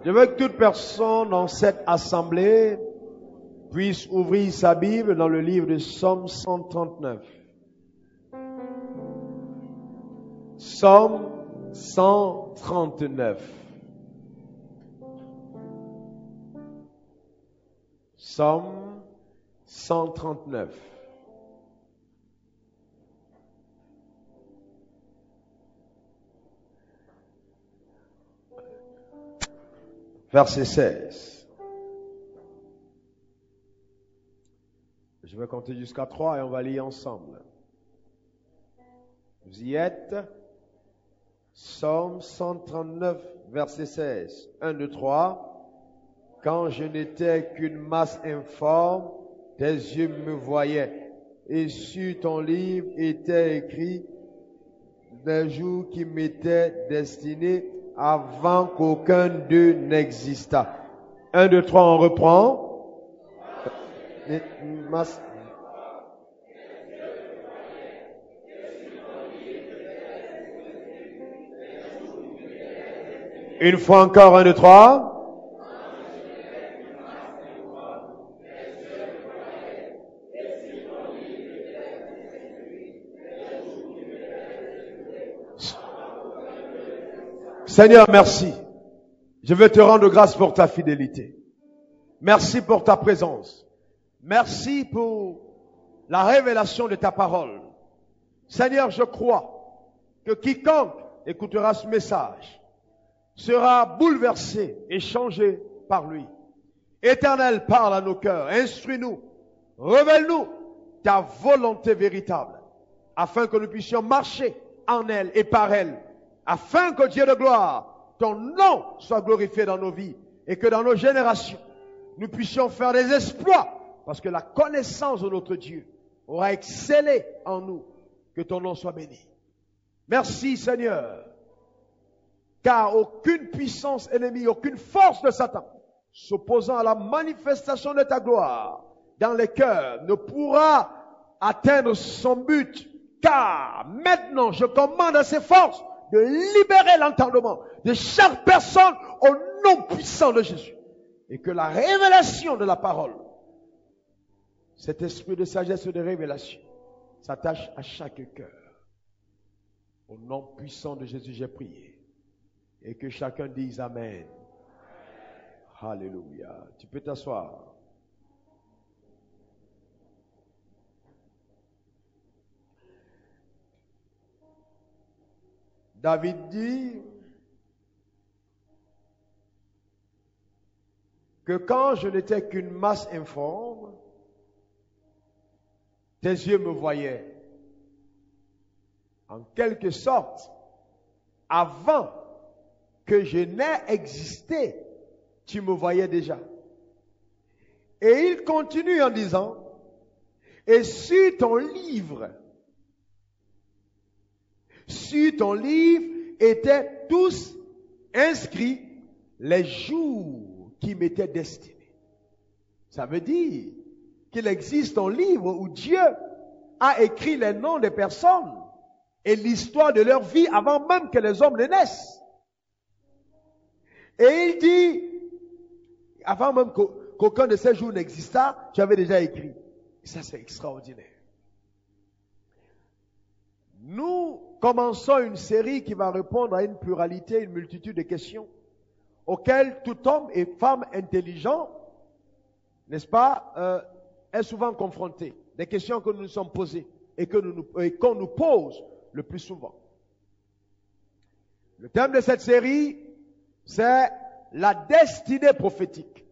Je veux que toute personne dans cette assemblée puisse ouvrir sa Bible dans le livre de Psaume 139. Psaume 139. Psaume 139. Verset 16. Je vais compter jusqu'à 3 et on va lire ensemble. Vous y êtes? Psaume 139, verset 16. 1, 2, 3. Quand je n'étais qu'une masse informe, tes yeux me voyaient. Et sur ton livre était écrit des jours qui m'étaient destinés avant qu'aucun d'eux n'existât. 1, 2, 3, on reprend. Une fois encore, 1, 2, 3. Seigneur, merci. Je veux te rendre grâce pour ta fidélité. Merci pour ta présence. Merci pour la révélation de ta parole. Seigneur, je crois que quiconque écoutera ce message sera bouleversé et changé par lui. Éternel, parle à nos cœurs, instruis-nous, révèle-nous ta volonté véritable, afin que nous puissions marcher en elle et par elle, afin que Dieu de gloire, ton nom soit glorifié dans nos vies et que dans nos générations, nous puissions faire des exploits, parce que la connaissance de notre Dieu aura excellé en nous. Que ton nom soit béni. Merci Seigneur, car aucune puissance ennemie, aucune force de Satan s'opposant à la manifestation de ta gloire dans les cœurs ne pourra atteindre son but, car maintenant je commande à ces forces de libérer l'entendement de chaque personne au nom puissant de Jésus, et que la révélation de la parole, cet esprit de sagesse et de révélation, s'attache à chaque cœur. Au nom puissant de Jésus, j'ai prié. Et que chacun dise Amen. Alléluia. Tu peux t'asseoir. David dit que quand je n'étais qu'une masse informe, tes yeux me voyaient. En quelque sorte, avant que je n'aie existé, tu me voyais déjà. Et il continue en disant, et sur ton livre étaient tous inscrits les jours qui m'étaient destinés. Ça veut dire qu'il existe un livre où Dieu a écrit les noms des personnes et l'histoire de leur vie avant même que les hommes ne naissent. Et il dit, avant même qu'aucun de ces jours n'existât, tu avais déjà écrit. Et ça, c'est extraordinaire. Nous commençons une série qui va répondre à une pluralité, une multitude de questions auxquelles tout homme et femme intelligent, n'est-ce pas, est souvent confronté. Des questions que nous nous sommes posées et qu'on nous pose le plus souvent. Le thème de cette série, c'est la destinée prophétique.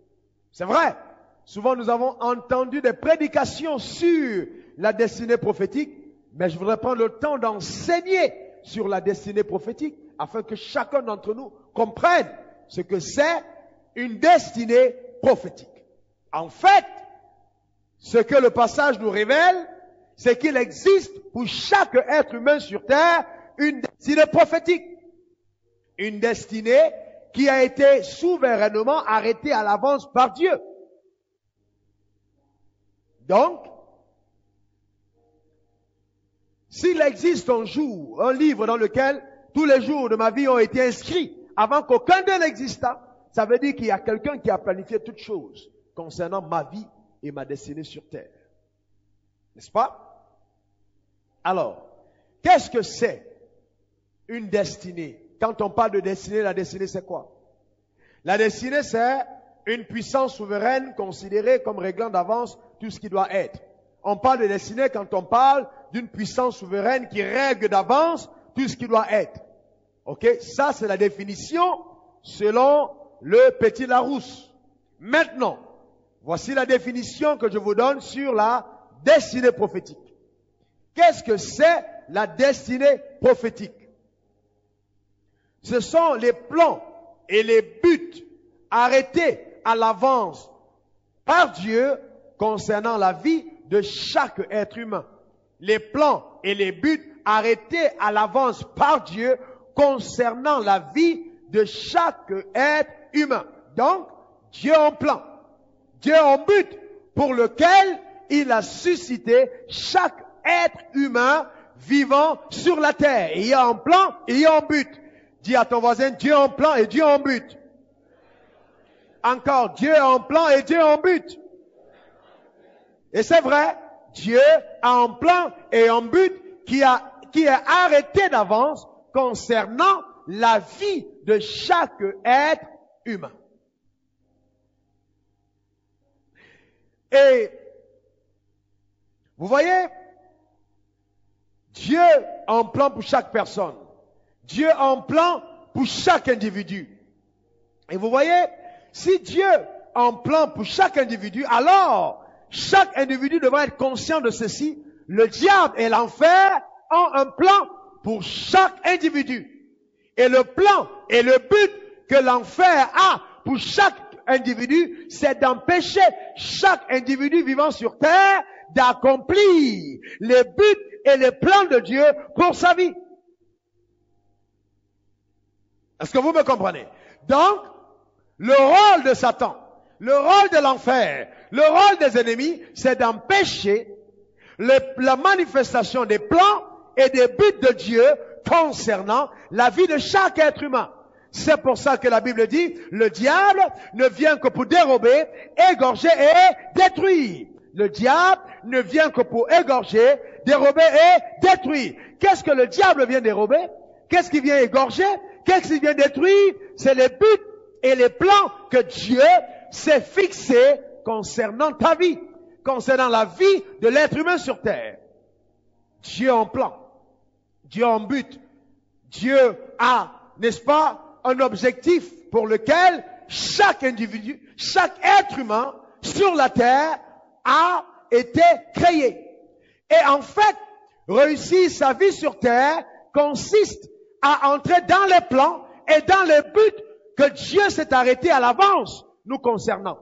C'est vrai, souvent nous avons entendu des prédications sur la destinée prophétique, mais je voudrais prendre le temps d'enseigner sur la destinée prophétique afin que chacun d'entre nous comprenne ce que c'est une destinée prophétique. En fait, ce que le passage nous révèle, c'est qu'il existe pour chaque être humain sur terre une destinée prophétique. Une destinée qui a été souverainement arrêtée à l'avance par Dieu. Donc, s'il existe un jour, un livre dans lequel tous les jours de ma vie ont été inscrits avant qu'aucun d'eux n'existât, ça veut dire qu'il y a quelqu'un qui a planifié toutes choses concernant ma vie et ma destinée sur terre. N'est-ce pas? Alors, qu'est-ce que c'est une destinée? Quand on parle de destinée, la destinée c'est quoi? La destinée c'est une puissance souveraine considérée comme réglant d'avance tout ce qui doit être. On parle de destinée quand on parle d'une puissance souveraine qui règle d'avance tout ce qui doit être. Ok? Ça c'est la définition selon le Petit Larousse. Maintenant, voici la définition que je vous donne sur la destinée prophétique. Qu'est-ce que c'est la destinée prophétique? Ce sont les plans et les buts arrêtés à l'avance par Dieu concernant la vie de chaque être humain. Les plans et les buts arrêtés à l'avance par Dieu concernant la vie de chaque être humain. Donc, Dieu a un plan, Dieu a un but pour lequel il a suscité chaque être humain vivant sur la terre. Il y a un plan et il y a un but. Dis à ton voisin, Dieu a un plan et Dieu a un but. Encore, Dieu a un plan et Dieu a un but. Et c'est vrai, Dieu a un plan et un but qui est arrêté d'avance concernant la vie de chaque être humain. Et vous voyez, Dieu a un plan pour chaque personne. Dieu a un plan pour chaque individu. Et vous voyez, si Dieu a un plan pour chaque individu, alors chaque individu devra être conscient de ceci. Le diable et l'enfer ont un plan pour chaque individu. Et le plan et le but que l'enfer a pour chaque individu, c'est d'empêcher chaque individu vivant sur terre d'accomplir les buts et les plans de Dieu pour sa vie. Est-ce que vous me comprenez? Donc, le rôle de Satan, le rôle de l'enfer, le rôle des ennemis, c'est d'empêcher la manifestation des plans et des buts de Dieu concernant la vie de chaque être humain. C'est pour ça que la Bible dit, le diable ne vient que pour dérober, égorger et détruire. Le diable ne vient que pour égorger, dérober et détruire. Qu'est-ce que le diable vient dérober? Qu'est-ce qu'il vient égorger? Qu'est-ce qu'il vient détruire? C'est les buts et les plans que Dieu s'est fixés concernant ta vie, concernant la vie de l'être humain sur terre. Dieu a un plan, Dieu a un but, Dieu a, n'est-ce pas, un objectif pour lequel chaque individu, chaque être humain sur la terre a été créé. Et en fait, réussir sa vie sur terre consiste à entrer dans les plans et dans les buts que Dieu s'est arrêté à l'avance nous concernant.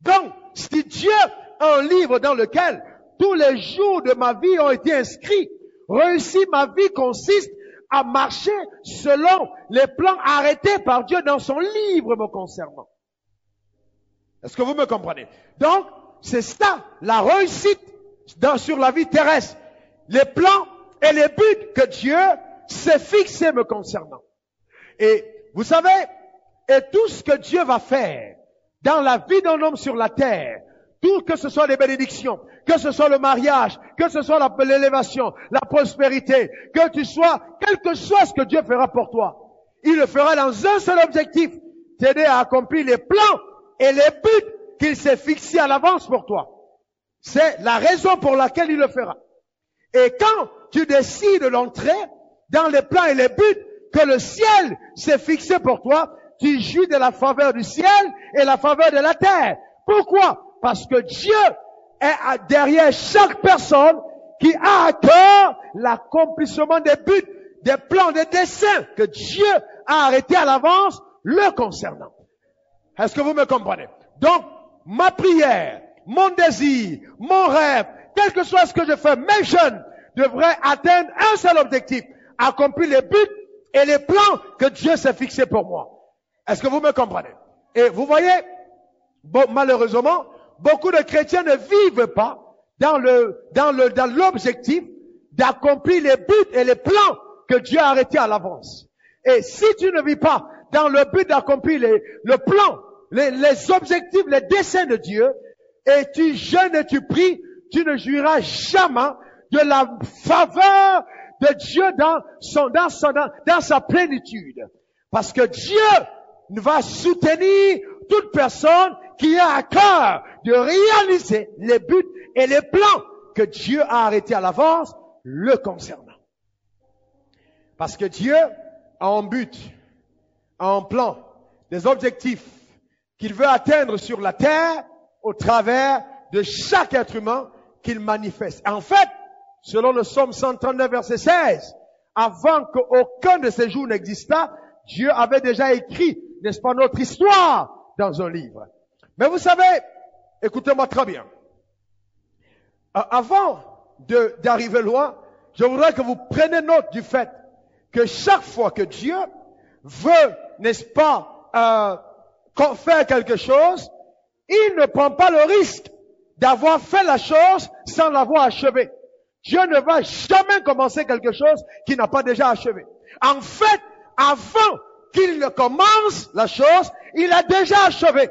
Donc, si Dieu a un livre dans lequel tous les jours de ma vie ont été inscrits, réussir ma vie consiste à marcher selon les plans arrêtés par Dieu dans son livre me concernant. Est-ce que vous me comprenez? Donc, c'est ça, la réussite sur la vie terrestre. Les plans et les buts que Dieu s'est fixés me concernant. Et vous savez, et tout ce que Dieu va faire dans la vie d'un homme sur la terre, tout que ce soit les bénédictions, que ce soit le mariage, que ce soit l'élévation, la prospérité, que tu sois, quelque chose que Dieu fera pour toi, il le fera dans un seul objectif, t'aider à accomplir les plans et les buts qu'il s'est fixés à l'avance pour toi. C'est la raison pour laquelle il le fera. Et quand tu décides d'entrer dans les plans et les buts que le ciel s'est fixé pour toi, tu jouis de la faveur du ciel et la faveur de la terre. Pourquoi? Parce que Dieu est derrière chaque personne qui a à cœur l'accomplissement des buts, des plans, des desseins que Dieu a arrêtés à l'avance le concernant. Est-ce que vous me comprenez? Donc, ma prière, mon désir, mon rêve, quel que soit ce que je fais, mes jeunes devraient atteindre un seul objectif, accomplir les buts et les plans que Dieu s'est fixés pour moi. Est-ce que vous me comprenez? Et vous voyez, malheureusement, beaucoup de chrétiens ne vivent pas dans l'objectif d'accomplir les buts et les plans que Dieu a arrêtés à l'avance. Et si tu ne vis pas dans le but d'accomplir le plan, les objectifs, les desseins de Dieu, et tu jeûnes et tu pries, tu ne jouiras jamais de la faveur de Dieu dans sa plénitude. Parce que Dieu va soutenir toute personne qui a à cœur de réaliser les buts et les plans que Dieu a arrêtés à l'avance le concernant. Parce que Dieu a un but, a un plan, des objectifs qu'il veut atteindre sur la terre au travers de chaque être humain qu'il manifeste. En fait, selon le psaume 139, verset 16, avant qu'aucun de ces jours n'existât, Dieu avait déjà écrit, n'est-ce pas, notre histoire dans un livre. Mais vous savez, écoutez-moi très bien. Avant d'arriver loin, je voudrais que vous preniez note du fait que chaque fois que Dieu veut, n'est-ce pas, faire quelque chose, il ne prend pas le risque d'avoir fait la chose sans l'avoir achevé. Dieu ne va jamais commencer quelque chose qu'il n'a pas déjà achevé. En fait, avant qu'il ne commence la chose, il a déjà achevé.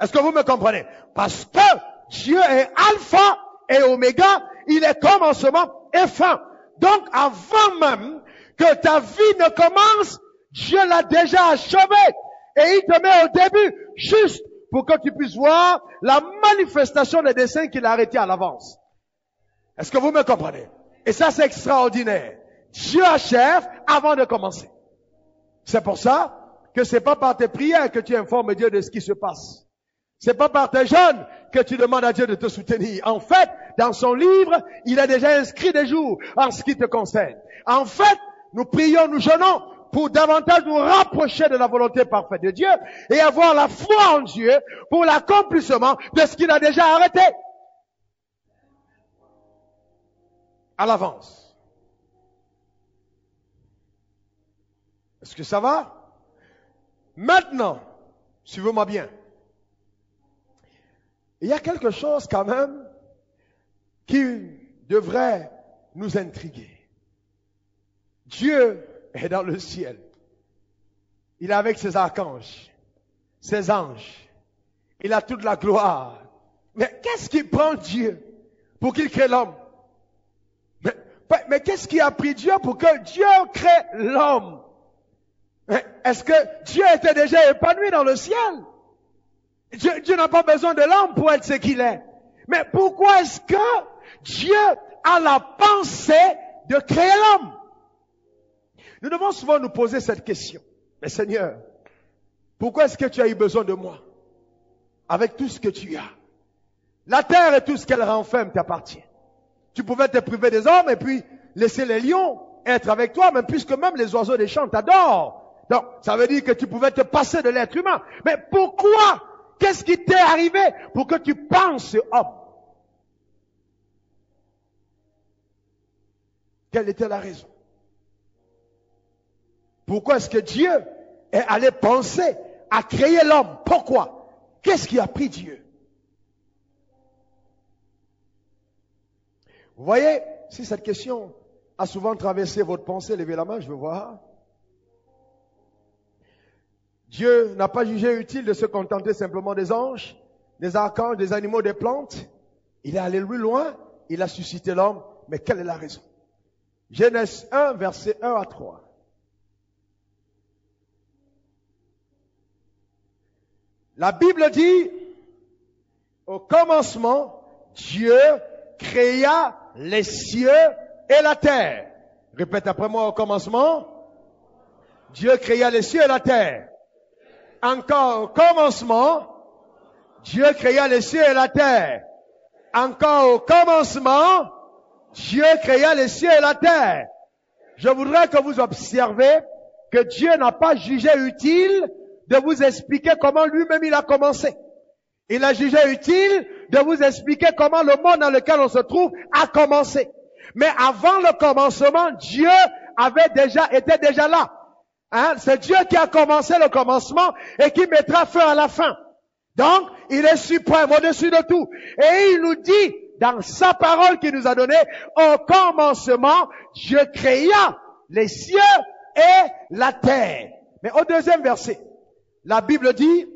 Est-ce que vous me comprenez? Parce que Dieu est alpha et oméga, il est commencement et fin. Donc, avant même que ta vie ne commence, Dieu l'a déjà achevé. Et il te met au début, juste pour que tu puisses voir la manifestation des desseins qu'il a arrêtés à l'avance. Est-ce que vous me comprenez? Et ça, c'est extraordinaire. Dieu achève avant de commencer. C'est pour ça que c'est pas par tes prières que tu informes Dieu de ce qui se passe. C'est pas par tes jeûnes que tu demandes à Dieu de te soutenir. En fait, dans son livre, il a déjà inscrit des jours en ce qui te concerne. En fait, nous prions, nous jeûnons pour davantage nous rapprocher de la volonté parfaite de Dieu et avoir la foi en Dieu pour l'accomplissement de ce qu'il a déjà arrêté à l'avance. Est-ce que ça va? Maintenant, suivez-moi bien. Il y a quelque chose quand même qui devrait nous intriguer. Dieu est dans le ciel. Il est avec ses archanges, ses anges. Il a toute la gloire. Mais qu'est-ce qui prend Dieu pour qu'il crée l'homme? Mais qu'est-ce qui a pris Dieu pour que Dieu crée l'homme? Est-ce que Dieu était déjà épanoui dans le ciel? Dieu n'a pas besoin de l'homme pour être ce qu'il est. Mais pourquoi est-ce que Dieu a la pensée de créer l'homme? Nous devons souvent nous poser cette question. Mais Seigneur, pourquoi est-ce que tu as eu besoin de moi? Avec tout ce que tu as. La terre et tout ce qu'elle renferme t'appartient. Tu pouvais te priver des hommes et puis laisser les lions être avec toi, même puisque même les oiseaux des champs t'adorent. Donc, ça veut dire que tu pouvais te passer de l'être humain. Mais pourquoi? Qu'est-ce qui t'est arrivé pour que tu penses homme? Quelle était la raison? Pourquoi est-ce que Dieu est allé penser à créer l'homme? Pourquoi? Qu'est-ce qui a pris Dieu? Vous voyez, si cette question a souvent traversé votre pensée, levez la main, je veux voir. Dieu n'a pas jugé utile de se contenter simplement des anges, des archanges, des animaux, des plantes. Il est allé plus loin, il a suscité l'homme. Mais quelle est la raison? Genèse 1, verset 1 à 3. La Bible dit, au commencement, Dieu créa les cieux et la terre. Répète après moi, au commencement, Dieu créa les cieux et la terre. Encore au commencement, Dieu créa les cieux et la terre. Encore au commencement, Dieu créa les cieux et la terre. Je voudrais que vous observez que Dieu n'a pas jugé utile de vous expliquer comment lui-même il a commencé. Il a jugé utile de vous expliquer comment le monde dans lequel on se trouve a commencé. Mais avant le commencement, Dieu était déjà là. C'est Dieu qui a commencé le commencement et qui mettra fin à la fin. Donc, il est suprême au-dessus de tout. Et il nous dit, dans sa parole qu'il nous a donnée, au commencement, Dieu créa les cieux et la terre. Mais au deuxième verset, la Bible dit,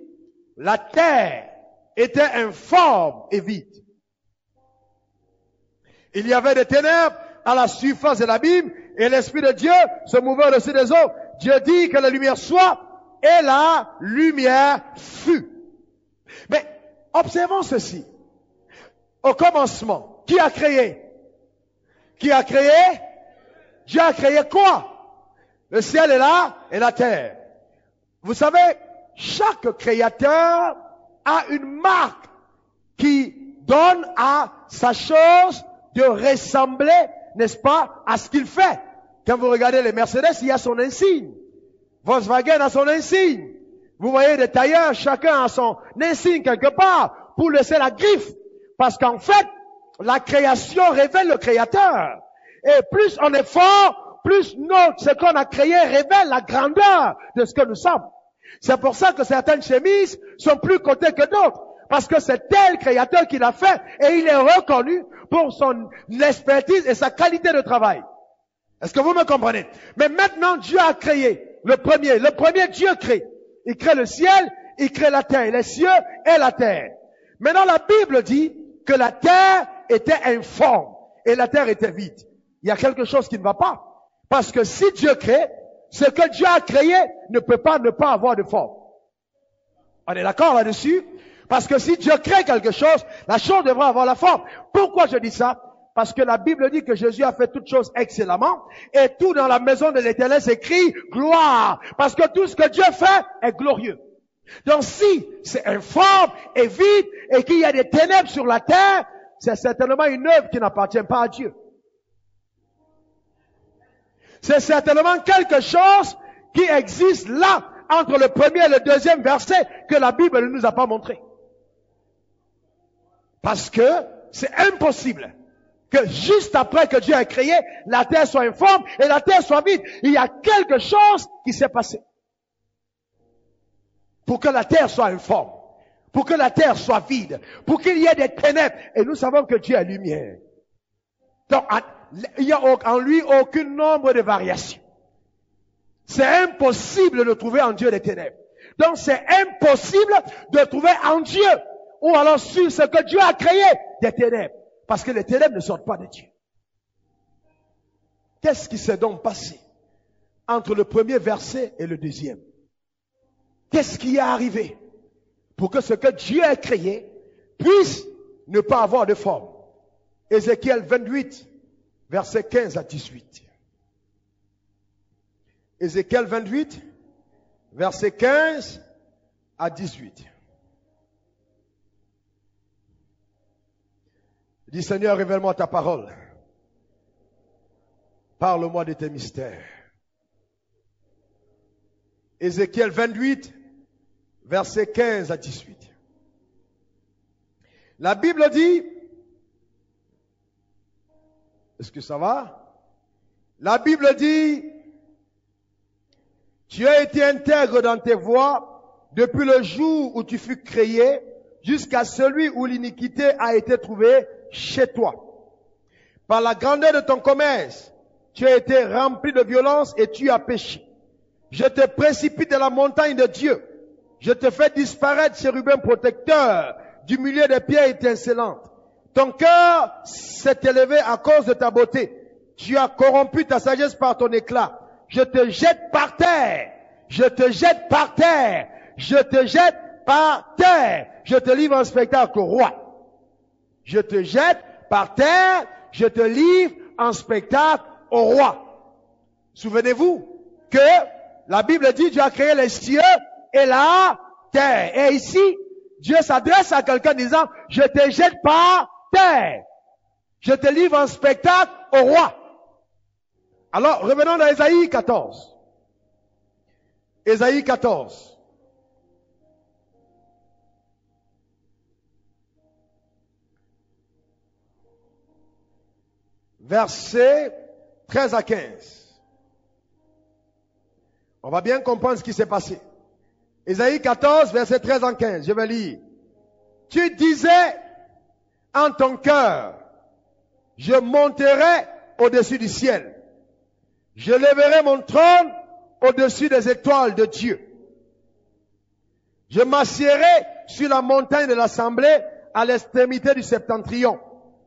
la terre était informe et vide. Il y avait des ténèbres à la surface de l'abîme et l'Esprit de Dieu se mouvait au-dessus des eaux. Dieu dit que la lumière soit et la lumière fut. Mais observons ceci. Au commencement, qui a créé? Qui a créé? Dieu a créé quoi? Le ciel est là et la terre. Vous savez, chaque créateur a une marque qui donne à sa chose de ressembler, n'est-ce pas, à ce qu'il fait. Quand vous regardez les Mercedes, il y a son insigne. Volkswagen a son insigne. Vous voyez des tailleurs, chacun a son insigne quelque part pour laisser la griffe. Parce qu'en fait, la création révèle le créateur. Et plus on est fort, plus ce qu'on a créé révèle la grandeur de ce que nous sommes. C'est pour ça que certaines chemises sont plus cotées que d'autres. Parce que c'est tel créateur qui l'a fait et il est reconnu pour son expertise et sa qualité de travail. Est-ce que vous me comprenez? Mais maintenant, Dieu a créé le premier. Le premier, Dieu crée. Il crée le ciel, il crée la terre, les cieux et la terre. Maintenant, la Bible dit que la terre était informe et la terre était vide. Il y a quelque chose qui ne va pas. Parce que si Dieu crée, ce que Dieu a créé ne peut pas ne pas avoir de forme. On est d'accord là-dessus? Parce que si Dieu crée quelque chose, la chose devrait avoir la forme. Pourquoi je dis ça? Parce que la Bible dit que Jésus a fait toutes choses excellemment et tout dans la maison de l'Éternel s'écrit gloire. Parce que tout ce que Dieu fait est glorieux. Donc si c'est informe et vide et qu'il y a des ténèbres sur la terre, c'est certainement une œuvre qui n'appartient pas à Dieu. C'est certainement quelque chose qui existe là, entre le premier et le deuxième verset, que la Bible ne nous a pas montré. Parce que c'est impossible que juste après que Dieu a créé, la terre soit informe et la terre soit vide. Il y a quelque chose qui s'est passé. Pour que la terre soit informe, pour que la terre soit vide, pour qu'il y ait des ténèbres. Et nous savons que Dieu est lumière. Donc, il n'y a en lui aucun nombre de variations. C'est impossible de trouver en Dieu des ténèbres. Donc, c'est impossible de trouver en Dieu, ou alors sur ce que Dieu a créé, des ténèbres. Parce que les ténèbres ne sortent pas de Dieu. Qu'est-ce qui s'est donc passé entre le premier verset et le deuxième? Qu'est-ce qui est arrivé pour que ce que Dieu a créé puisse ne pas avoir de forme? Ézéchiel 28, versets 15 à 18. Ézéchiel 28, versets 15 à 18. Dis Seigneur, révèle-moi ta parole. Parle-moi de tes mystères. Ézéchiel 28, versets 15 à 18. La Bible dit, est-ce que ça va? La Bible dit, tu as été intègre dans tes voies depuis le jour où tu fus créé jusqu'à celui où l'iniquité a été trouvée chez toi. Par la grandeur de ton commerce, tu as été rempli de violence et tu as péché. Je te précipite de la montagne de Dieu. Je te fais disparaître, chérubin protecteur, du milieu des pierres étincelantes. Ton cœur s'est élevé à cause de ta beauté. Tu as corrompu ta sagesse par ton éclat. Je te jette par terre. Je te jette par terre. Je te jette par terre. Je te livre en spectacle au roi. Je te jette par terre. Je te livre en spectacle au roi. Souvenez-vous que la Bible dit Dieu a créé les cieux et la terre. Et ici, Dieu s'adresse à quelqu'un disant, je te jette par terre. Je te livre en spectacle au roi. Alors, revenons dans Ésaïe 14. Ésaïe 14. Versets 13 à 15. On va bien comprendre ce qui s'est passé. Ésaïe 14, verset 13 à 15. Je vais lire. Tu disais en ton cœur, je monterai au-dessus du ciel. Je lèverai mon trône au-dessus des étoiles de Dieu. Je m'assiérai sur la montagne de l'assemblée à l'extrémité du septentrion.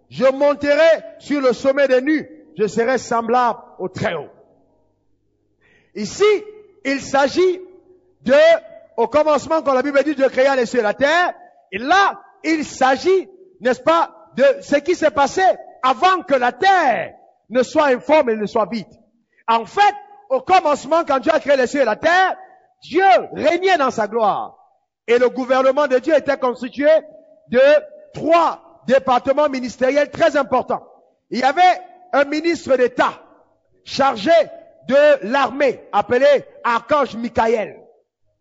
Je monterai sur le sommet des nues. Je serai semblable au Très-Haut. Ici, il s'agit au commencement, quand la Bible dit Dieu créa les cieux et la terre. Et là, il s'agit, n'est-ce pas, de ce qui s'est passé avant que la terre ne soit informe et ne soit vide. En fait, au commencement, quand Dieu a créé les cieux et la terre, Dieu régnait dans sa gloire. Et le gouvernement de Dieu était constitué de 3 départements ministériels très importants. Il y avait un ministre d'État chargé de l'armée, appelé Archange Michael,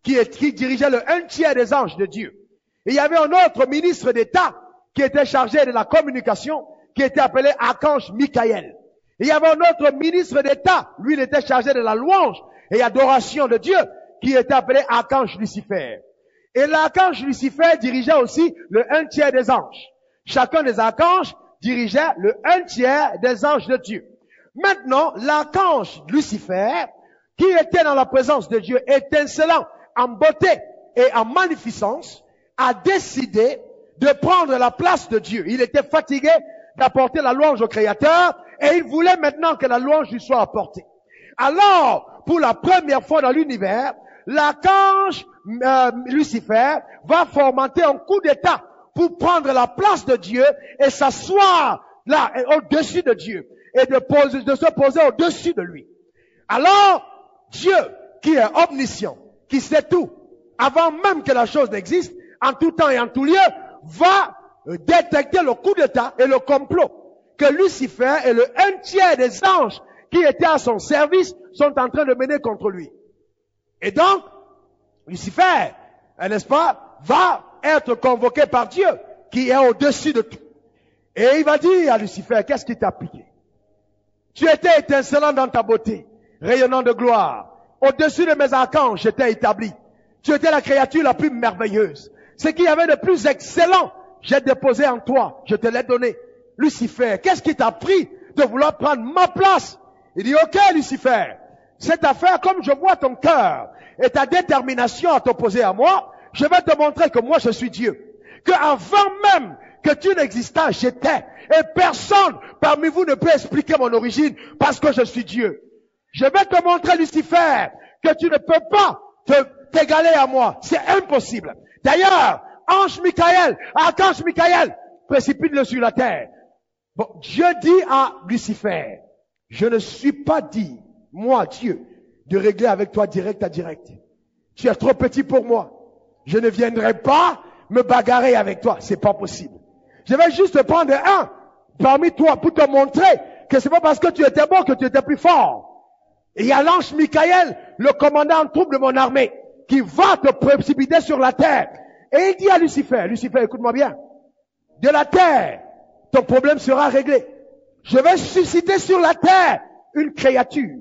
qui dirigeait le 1/3 des anges de Dieu. Et il y avait un autre ministre d'État qui était chargé de la communication, qui était appelé Archange Michael. Et il y avait un autre ministre d'État, lui il était chargé de la louange et adoration de Dieu, qui était appelé Archange Lucifer. Et l'archange Lucifer dirigeait aussi le 1/3 des anges. Chacun des archanges dirigeait le 1/3 des anges de Dieu. Maintenant, l'archange Lucifer, qui était dans la présence de Dieu, étincelant en beauté et en magnificence, a décidé de prendre la place de Dieu. Il était fatigué d'apporter la louange au Créateur et il voulait maintenant que la louange lui soit apportée. Alors, pour la première fois dans l'univers, l'archange Lucifer va fomenter un coup d'état pour prendre la place de Dieu et s'asseoir là, au-dessus de Dieu et de se poser au-dessus de lui. Alors, Dieu, qui est omniscient, qui sait tout, avant même que la chose n'existe, en tout temps et en tout lieu, va détecter le coup d'état et le complot que Lucifer et le 1/3 des anges qui étaient à son service sont en train de mener contre lui. Et donc, Lucifer, n'est-ce pas, va être convoqué par Dieu, qui est au-dessus de tout. Et il va dire à Lucifer, qu'est-ce qui t'a piqué? Tu étais étincelant dans ta beauté, rayonnant de gloire. Au-dessus de mes archanges, j'étais établi. Tu étais la créature la plus merveilleuse. Ce qu'il y avait de plus excellent, j'ai déposé en toi, je te l'ai donné. Lucifer, qu'est-ce qui t'a pris de vouloir prendre ma place? Il dit, ok Lucifer, cette affaire, comme je vois ton cœur et ta détermination à t'opposer à moi, je vais te montrer que moi je suis Dieu. Que avant même que tu n'existais, j'étais. Et personne parmi vous ne peut expliquer mon origine parce que je suis Dieu. Je vais te montrer, Lucifer, que tu ne peux pas t'égaler à moi. C'est impossible. D'ailleurs, ange Michael, archange Michael, précipite-le sur la terre. Bon, Dieu dit à Lucifer, je ne suis pas dit, moi, Dieu, de régler avec toi direct à direct. Tu es trop petit pour moi. Je ne viendrai pas me bagarrer avec toi. C'est pas possible. Je vais juste prendre un parmi toi pour te montrer que c'est pas parce que tu étais bon que tu étais plus fort. Et il y a l'ange Michael, le commandant en troupe de mon armée, qui va te précipiter sur la terre. Et il dit à Lucifer, Lucifer, écoute-moi bien. De la terre, ton problème sera réglé. Je vais susciter sur la terre une créature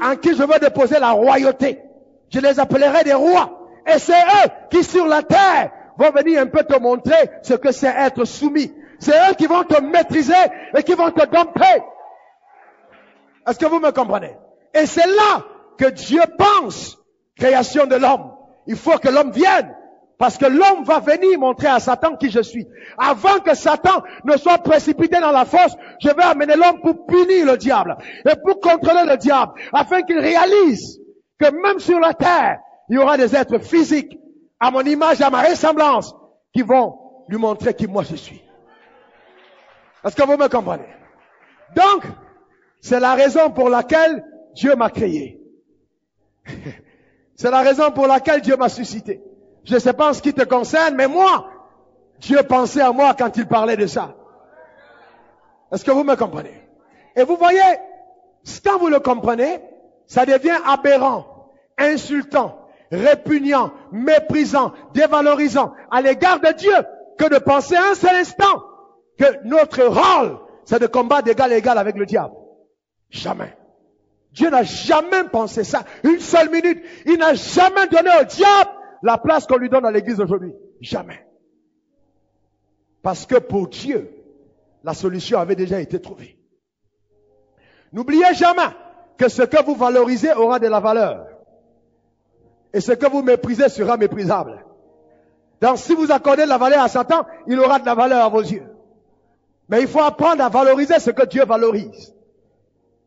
en qui je vais déposer la royauté. Je les appellerai des rois. Et c'est eux qui sur la terre vont venir un peu te montrer ce que c'est être soumis. C'est eux qui vont te maîtriser et qui vont te dompter. Est-ce que vous me comprenez? Et c'est là que Dieu pense, création de l'homme. Il faut que l'homme vienne. Parce que l'homme va venir montrer à Satan qui je suis. Avant que Satan ne soit précipité dans la fosse, je vais amener l'homme pour punir le diable. Et pour contrôler le diable. Afin qu'il réalise que même sur la terre, il y aura des êtres physiques, à mon image, à ma ressemblance, qui vont lui montrer qui moi je suis. Est-ce que vous me comprenez? Donc, c'est la raison pour laquelle Dieu m'a créé. C'est la raison pour laquelle Dieu m'a suscité. Je ne sais pas en ce qui te concerne, mais moi, Dieu pensait à moi quand il parlait de ça. Est-ce que vous me comprenez? Et vous voyez, quand vous le comprenez, ça devient aberrant, insultant, répugnant, méprisant, dévalorisant à l'égard de Dieu que de penser un seul instant que notre rôle, c'est de combattre d'égal à égal avec le diable. Jamais. Dieu n'a jamais pensé ça. Une seule minute. Il n'a jamais donné au diable la place qu'on lui donne à l'église aujourd'hui. Jamais. Parce que pour Dieu, la solution avait déjà été trouvée. N'oubliez jamais que ce que vous valorisez aura de la valeur. Et ce que vous méprisez sera méprisable. Donc si vous accordez de la valeur à Satan, il aura de la valeur à vos yeux. Mais il faut apprendre à valoriser ce que Dieu valorise.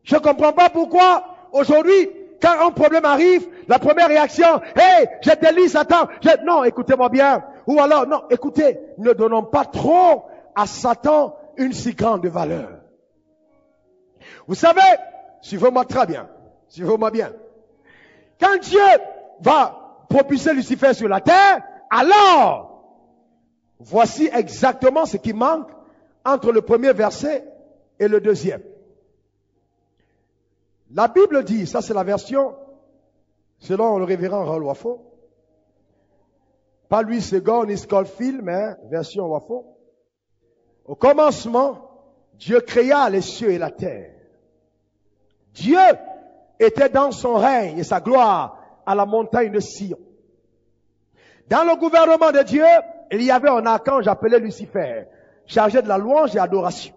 Je ne comprends pas pourquoi aujourd'hui, quand un problème arrive, la première réaction, hey, je délie Satan. Non, écoutez-moi bien. Ou alors, non, écoutez, ne donnons pas trop à Satan une si grande valeur. Vous savez, suivez-moi très bien, suivez-moi bien. Quand Dieu va propulser Lucifer sur la terre, alors, voici exactement ce qui manque entre le premier verset et le deuxième. La Bible dit, ça c'est la version selon le révérend Raoul Wafo, pas Louis II ni Scofield, mais version Wafo. Au commencement, Dieu créa les cieux et la terre. Dieu était dans son règne et sa gloire à la montagne de Sion. Dans le gouvernement de Dieu, il y avait un archange appelé Lucifer, chargé de la louange et adoration,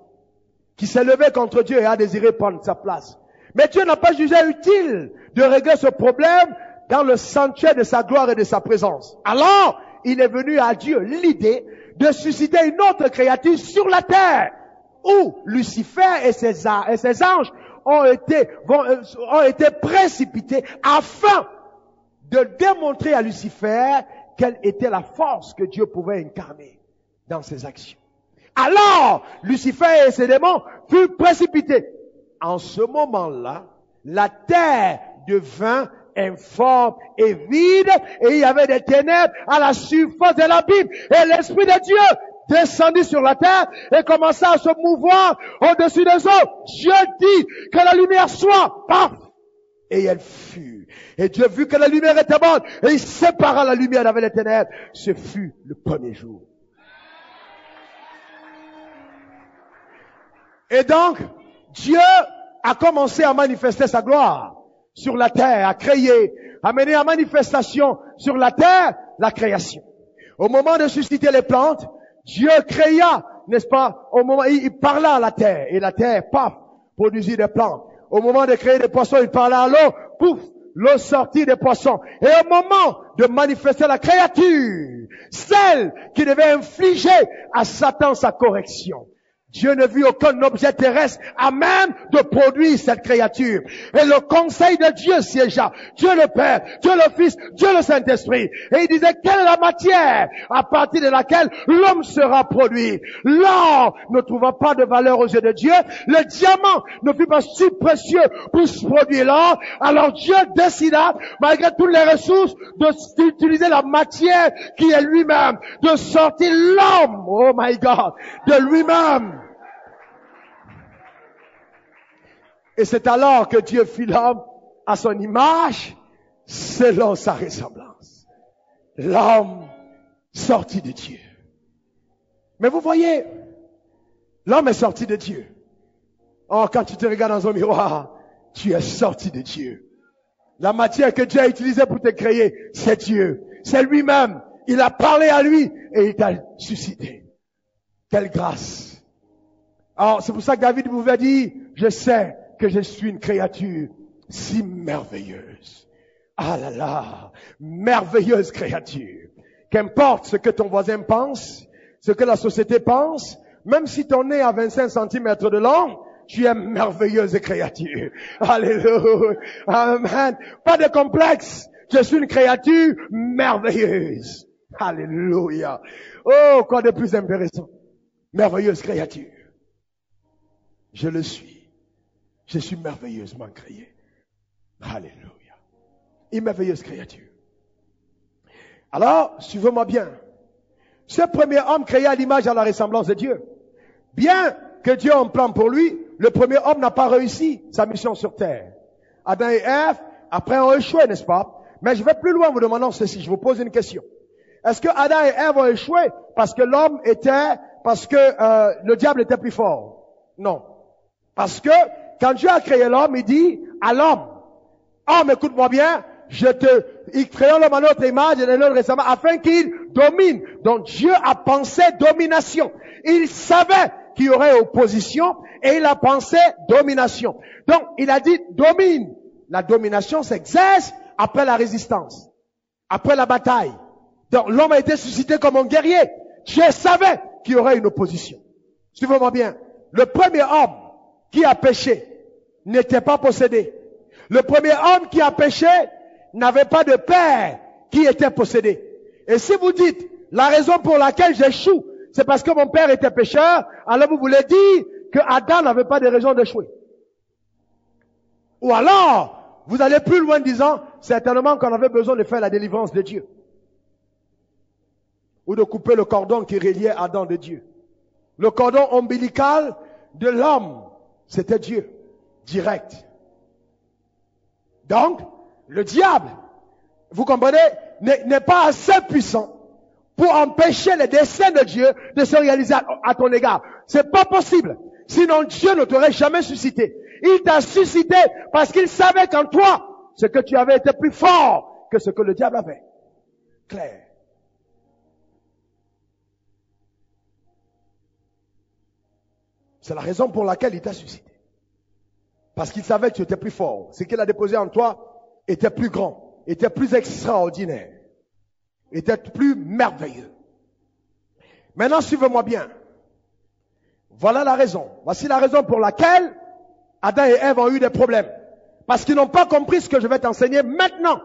qui s'est levé contre Dieu et a désiré prendre sa place. Mais Dieu n'a pas jugé utile de régler ce problème dans le sanctuaire de sa gloire et de sa présence. Alors, il est venu à Dieu l'idée de susciter une autre créature sur la terre, où Lucifer et ses anges ont été précipités afin de démontrer à Lucifer quelle était la force que Dieu pouvait incarner dans ses actions. Alors, Lucifer et ses démons furent précipités. En ce moment-là, la terre devint informe et vide, et il y avait des ténèbres à la surface de l'abîme. Et l'Esprit de Dieu descendit sur la terre et commença à se mouvoir au-dessus des eaux. Dieu dit que la lumière soit, paf, et elle fut. Et Dieu vit que la lumière était bonne, et il sépara la lumière d'avec les ténèbres. Ce fut le premier jour. Et donc, Dieu a commencé à manifester sa gloire sur la terre, à créer, à mener en manifestation sur la terre la création. Au moment de susciter les plantes, Dieu créa, n'est-ce pas, au moment, il parla à la terre, et la terre, paf, produisit des plantes. Au moment de créer des poissons, il parla à l'eau, pouf, l'eau sortit des poissons. Et au moment de manifester la créature, celle qui devait infliger à Satan sa correction, Dieu ne vit aucun objet terrestre à même de produire cette créature. Et le conseil de Dieu siégea. Dieu le Père, Dieu le Fils, Dieu le Saint-Esprit. Et il disait, quelle est la matière à partir de laquelle l'homme sera produit? L'or ne trouva pas de valeur aux yeux de Dieu. Le diamant ne fut pas si précieux pour produire l'or. Alors Dieu décida, malgré toutes les ressources, d'utiliser la matière qui est lui-même, de sortir l'homme, oh my God, de lui-même. Et c'est alors que Dieu fit l'homme à son image, selon sa ressemblance. L'homme sortit de Dieu. Mais vous voyez, l'homme est sorti de Dieu. Oh, quand tu te regardes dans un miroir, tu es sorti de Dieu. La matière que Dieu a utilisée pour te créer, c'est Dieu. C'est lui-même. Il a parlé à lui et il t'a suscité. Quelle grâce. Alors, c'est pour ça que David pouvait dire, je sais que je suis une créature si merveilleuse. Ah là là, merveilleuse créature. Qu'importe ce que ton voisin pense, ce que la société pense, même si ton nez a 25 cm de long, tu es merveilleuse créature. Alléluia. Amen. Pas de complexe. Je suis une créature merveilleuse. Alléluia. Oh, quoi de plus intéressant. Merveilleuse créature. Je le suis. Je suis merveilleusement créé. Alléluia. Une merveilleuse créature. Alors, suivez-moi bien. Ce premier homme créé à l'image et à la ressemblance de Dieu. Bien que Dieu ait un plan pour lui, le premier homme n'a pas réussi sa mission sur terre. Adam et Ève, après, ont échoué, n'est-ce pas? Mais je vais plus loin en vous demandant ceci. Je vous pose une question. Est-ce que Adam et Ève ont échoué parce que le diable était plus fort? Non. Parce que quand Dieu a créé l'homme, il dit à l'homme, homme, écoute-moi bien, il crée l'homme à notre image et à notre ressemblance afin qu'il domine. Donc Dieu a pensé domination. Il savait qu'il y aurait opposition Et il a pensé domination. Donc, il a dit domine. La domination s'exerce après la résistance, après la bataille. Donc, l'homme a été suscité comme un guerrier. Dieu savait qu'il y aurait une opposition. Suivez-moi bien. Le premier homme qui a péché n'était pas possédé. Le premier homme qui a péché n'avait pas de père qui était possédé. Et si vous dites, la raison pour laquelle j'échoue, c'est parce que mon père était pécheur, alors vous voulez dire que Adam n'avait pas de raison d'échouer. Ou alors, vous allez plus loin en disant, certainement qu'on avait besoin de faire la délivrance de Dieu. Ou de couper le cordon qui reliait Adam de Dieu. Le cordon ombilical de l'homme, c'était Dieu, direct. Donc, le diable, vous comprenez, n'est pas assez puissant pour empêcher les desseins de Dieu de se réaliser à ton égard. C'est pas possible. Sinon, Dieu ne t'aurait jamais suscité. Il t'a suscité parce qu'il savait qu'en toi, ce que tu avais était plus fort que ce que le diable avait. Clair. C'est la raison pour laquelle il t'a suscité. Parce qu'il savait que tu étais plus fort. Ce qu'il a déposé en toi était plus grand, était plus extraordinaire, était plus merveilleux. Maintenant, suivez-moi bien. Voilà la raison. Voici la raison pour laquelle Adam et Ève ont eu des problèmes. Parce qu'ils n'ont pas compris ce que je vais t'enseigner maintenant.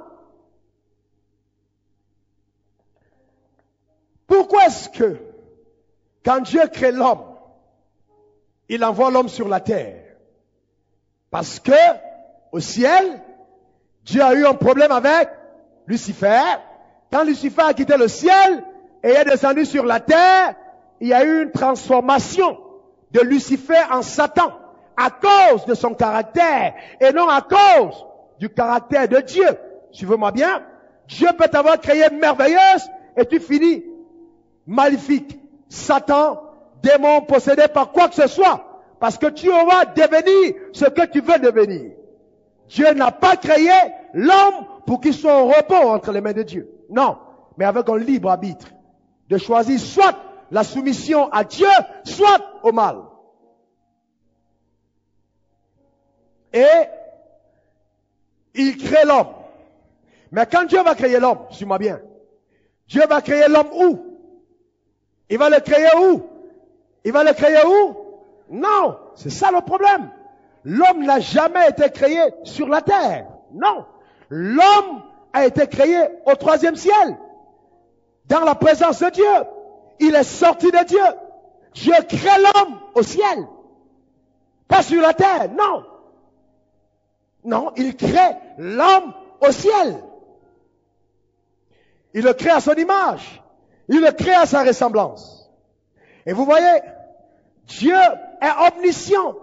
Pourquoi est-ce que, quand Dieu crée l'homme, il envoie l'homme sur la terre? Parce que, au ciel, Dieu a eu un problème avec Lucifer. Quand Lucifer a quitté le ciel et est descendu sur la terre, il y a eu une transformation de Lucifer en Satan à cause de son caractère et non à cause du caractère de Dieu. Suivez-moi bien. Dieu peut t'avoir créé merveilleuse et tu finis maléfique. Satan, démon possédé par quoi que ce soit. Parce que tu auras devenir ce que tu veux devenir. Dieu n'a pas créé l'homme pour qu'il soit au repos entre les mains de Dieu. Non, mais avec un libre arbitre. De choisir soit la soumission à Dieu, soit au mal. Et il crée l'homme. Mais quand Dieu va créer l'homme, suis-moi bien, Dieu va créer l'homme où? Il va le créer où? Il va le créer où? Non, c'est ça le problème. L'homme n'a jamais été créé sur la terre. Non. L'homme a été créé au troisième ciel. Dans la présence de Dieu. Il est sorti de Dieu. Dieu crée l'homme au ciel. Pas sur la terre, non. Non, il crée l'homme au ciel. Il le crée à son image. Il le crée à sa ressemblance. Et vous voyez, Dieu est omniscient.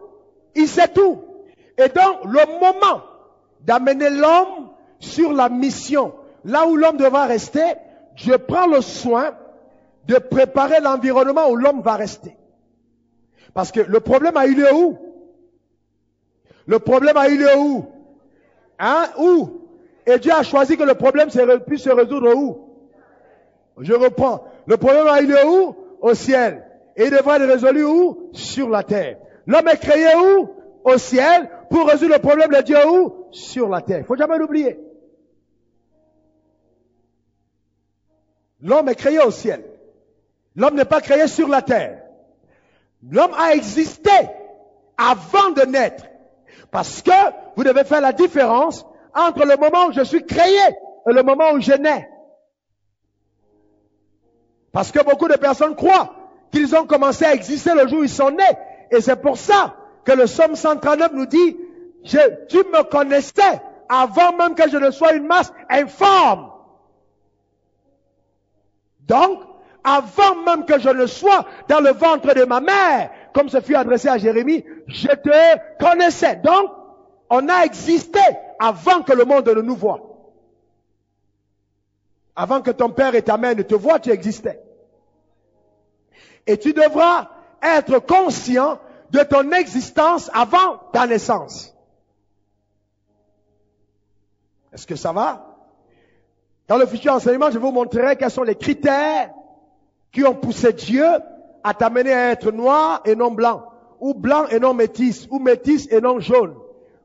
Il sait tout. Et donc, le moment d'amener l'homme sur la mission, là où l'homme devra rester, Dieu prend le soin de préparer l'environnement où l'homme va rester. Parce que le problème a eu lieu où? Le problème a eu lieu où? Hein? Où? Et Dieu a choisi que le problème puisse se résoudre où? Je reprends. Le problème a eu lieu où? Au ciel. Et il devra être résolu où? Sur la terre. L'homme est créé où? Au ciel. Pour résoudre le problème de Dieu où? Sur la terre. Il ne faut jamais l'oublier. L'homme est créé au ciel. L'homme n'est pas créé sur la terre. L'homme a existé avant de naître. Parce que vous devez faire la différence entre le moment où je suis créé et le moment où je nais. Parce que beaucoup de personnes croient qu'ils ont commencé à exister le jour où ils sont nés. Et c'est pour ça que le psaume 139 nous dit, tu me connaissais avant même que je ne sois une masse informe. Donc, avant même que je ne sois dans le ventre de ma mère, comme ce fut adressé à Jérémie, je te connaissais. Donc, on a existé avant que le monde ne nous voie. Avant que ton père et ta mère ne te voient, tu existais. Et tu devras être conscient de ton existence avant ta naissance. Est-ce que ça va? Dans le futur enseignement, je vous montrerai quels sont les critères qui ont poussé Dieu à t'amener à être noir et non blanc, ou blanc et non métis, ou métis et non jaune?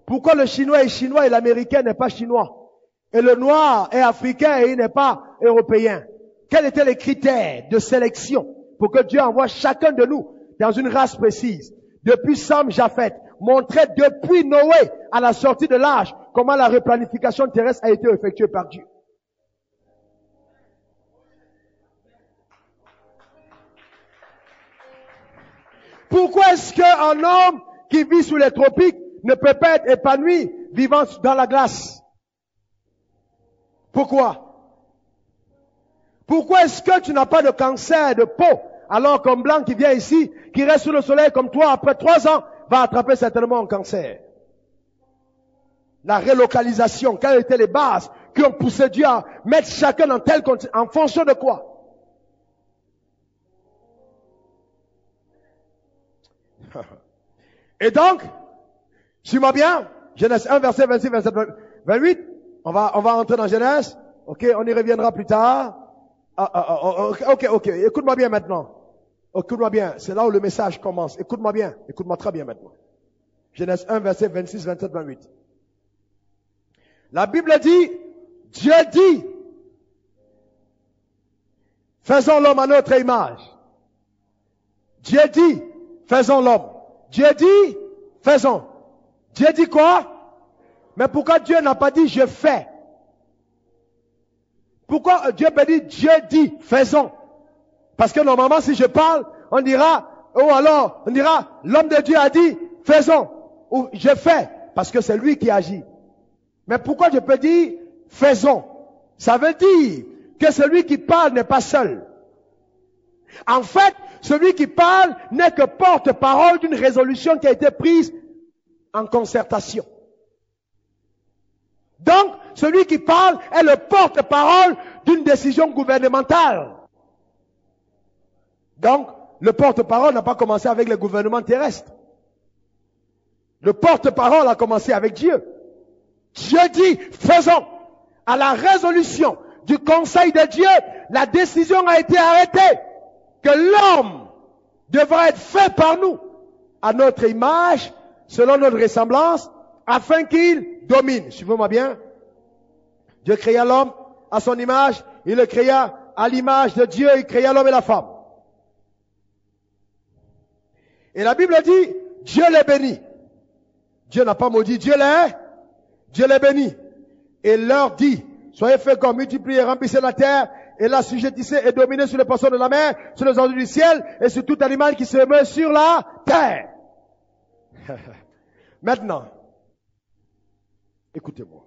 Pourquoi le chinois est chinois et l'américain n'est pas chinois? Et le noir est africain et il n'est pas européen? Quels étaient les critères de sélection pour que Dieu envoie chacun de nous dans une race précise? Depuis Sam Japheth, montrait depuis Noé à la sortie de l'âge comment la replanification terrestre a été effectuée par Dieu. Pourquoi est-ce qu'un homme qui vit sous les tropiques ne peut pas être épanoui vivant dans la glace? Pourquoi? Pourquoi est-ce que tu n'as pas de cancer de peau alors qu'un blanc qui vient ici, qui reste sous le soleil comme toi, après 3 ans, va attraper certainement un cancer? La relocalisation, quelles étaient les bases qui ont poussé Dieu à mettre chacun dans tel contexte, en fonction de quoi? Et donc, suis-moi bien, Genèse 1, verset 26, 27, 28, on va entrer dans Genèse, ok, on y reviendra plus tard. Ok, écoute-moi bien maintenant. Écoute-moi bien, c'est là où le message commence. Écoute-moi bien, écoute-moi très bien maintenant. Genèse 1, verset 26, 27, 28. La Bible dit, Dieu dit, faisons l'homme à notre image. Dieu dit, faisons l'homme. Dieu dit, faisons. Dieu dit quoi? Mais pourquoi Dieu n'a pas dit je fais? Pourquoi Dieu peut dire Dieu dit, faisons? Parce que normalement si je parle, on dira, on dira, l'homme de Dieu a dit, faisons. Ou je fais, parce que c'est lui qui agit. Mais pourquoi je peux dire, faisons? Ça veut dire que celui qui parle n'est pas seul. En fait, celui qui parle n'est que porte-parole d'une résolution qui a été prise en concertation. Donc, celui qui parle est le porte-parole d'une décision gouvernementale. Donc, le porte-parole n'a pas commencé avec le gouvernement terrestre. Le porte-parole a commencé avec Dieu. Dieu dit, faisons. À la résolution du conseil de Dieu, la décision a été arrêtée que l'homme devra être fait par nous, à notre image, selon notre ressemblance, afin qu'il domine. Suivez-moi bien. Dieu créa l'homme à son image, il le créa à l'image de Dieu, il créa l'homme et la femme. Et la Bible dit, Dieu les bénit. Dieu n'a pas maudit, Dieu les bénit. Et leur dit, soyez féconds, multipliez, remplissez la terre, et l'assujettissez et dominez sur les poissons de la mer, sur les oiseaux du ciel, et sur tout animal qui se meut sur la terre. Maintenant, écoutez-moi.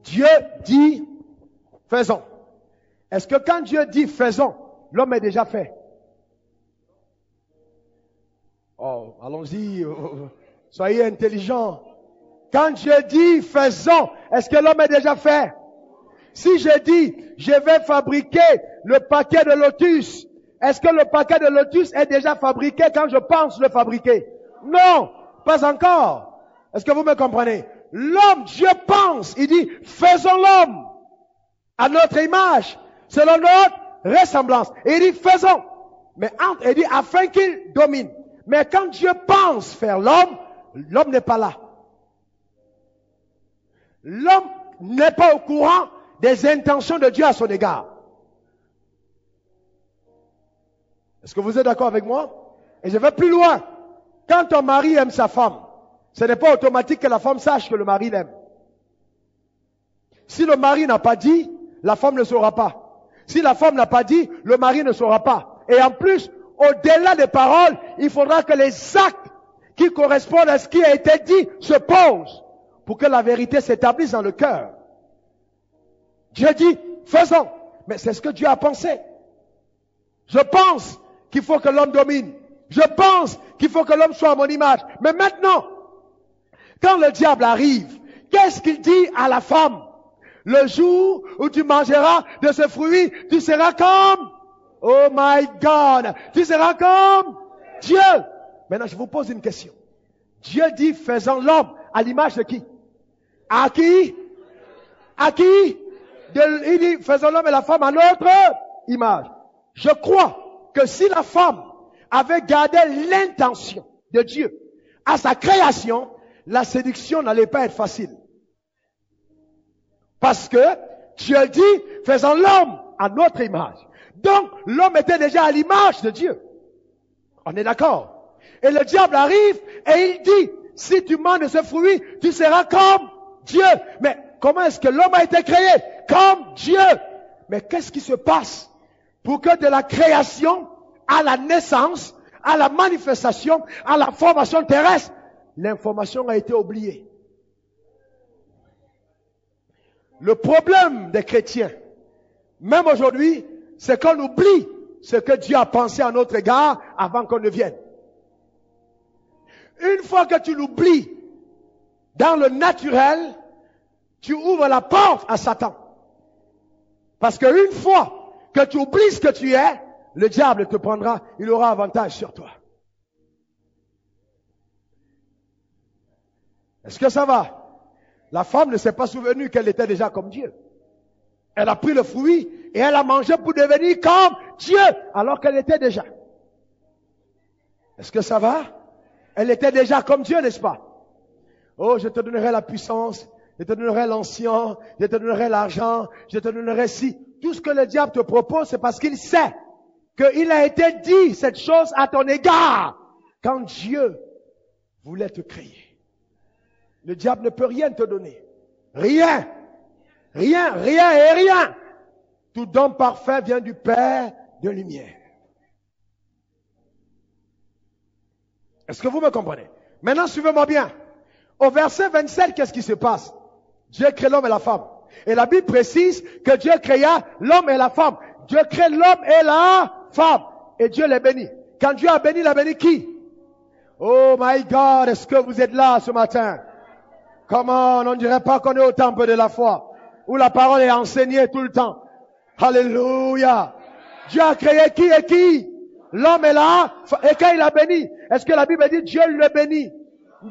Dieu dit, faisons. Est-ce que quand Dieu dit faisons, l'homme est déjà fait? Oh, allons-y, soyez intelligents. Quand Dieu dit faisons, est-ce que l'homme est déjà fait? Si je dis, je vais fabriquer le paquet de lotus, est-ce que le paquet de lotus est déjà fabriqué quand je pense le fabriquer? Non, pas encore. Est-ce que vous me comprenez? L'homme, Dieu pense, il dit, faisons l'homme à notre image, selon notre ressemblance. Et il dit, faisons. Mais il dit, afin qu'il domine. Mais quand Dieu pense faire l'homme, l'homme n'est pas là. L'homme n'est pas au courant des intentions de Dieu à son égard. Est-ce que vous êtes d'accord avec moi? Et je vais plus loin. Quand un mari aime sa femme, ce n'est pas automatique que la femme sache que le mari l'aime. Si le mari n'a pas dit, la femme ne saura pas. Si la femme n'a pas dit, le mari ne saura pas. Et en plus, au-delà des paroles, il faudra que les actes qui correspondent à ce qui a été dit se posent pour que la vérité s'établisse dans le cœur. Dieu dit, faisons. Mais c'est ce que Dieu a pensé. Je pense qu'il faut que l'homme domine. Je pense qu'il faut que l'homme soit à mon image. Mais maintenant, quand le diable arrive, qu'est-ce qu'il dit à la femme? Le jour où tu mangeras de ce fruit, tu seras comme, oh my God, tu seras comme Dieu. Maintenant, je vous pose une question. Dieu dit, faisons l'homme à l'image de qui? À qui? À qui? Il dit, faisons l'homme et la femme à notre image. Je crois que si la femme avait gardé l'intention de Dieu à sa création, la séduction n'allait pas être facile. Parce que Dieu dit, faisons l'homme à notre image. Donc, l'homme était déjà à l'image de Dieu. On est d'accord? Et le diable arrive et il dit, si tu manges de ce fruit, tu seras comme Dieu. Mais comment est-ce que l'homme a été créé? Comme Dieu. Mais qu'est-ce qui se passe pour que de la création à la naissance, à la manifestation, à la formation terrestre, l'information a été oubliée? Le problème des chrétiens, même aujourd'hui, c'est qu'on oublie ce que Dieu a pensé à notre égard avant qu'on ne vienne. Une fois que tu l'oublies dans le naturel, tu ouvres la porte à Satan. Parce qu'une fois que tu oublies ce que tu es, le diable te prendra, il aura avantage sur toi. Est-ce que ça va? La femme ne s'est pas souvenue qu'elle était déjà comme Dieu. Elle a pris le fruit et elle a mangé pour devenir comme Dieu, alors qu'elle était déjà. Est-ce que ça va? Elle était déjà comme Dieu, n'est-ce pas? Oh, je te donnerai la puissance, je te donnerai l'ancien, je te donnerai l'argent, je te donnerai si. Tout ce que le diable te propose, c'est parce qu'il sait qu'il a été dit cette chose à ton égard quand Dieu voulait te créer. Le diable ne peut rien te donner. Rien. Rien, rien et rien. Tout don parfait vient du Père de lumière. Est-ce que vous me comprenez? Maintenant, suivez-moi bien. Au verset 27, qu'est-ce qui se passe? Dieu crée l'homme et la femme. Et la Bible précise que Dieu créa l'homme et la femme. Dieu crée l'homme et la femme. Et Dieu les bénit. Quand Dieu a béni, il a béni qui? Oh my God, est-ce que vous êtes là ce matin? Comment on ne dirait pas qu'on est au temple de la foi, où la parole est enseignée tout le temps. Alléluia. Dieu a créé qui et qui? L'homme est là. Et quand il a béni, est-ce que la Bible dit Dieu le bénit?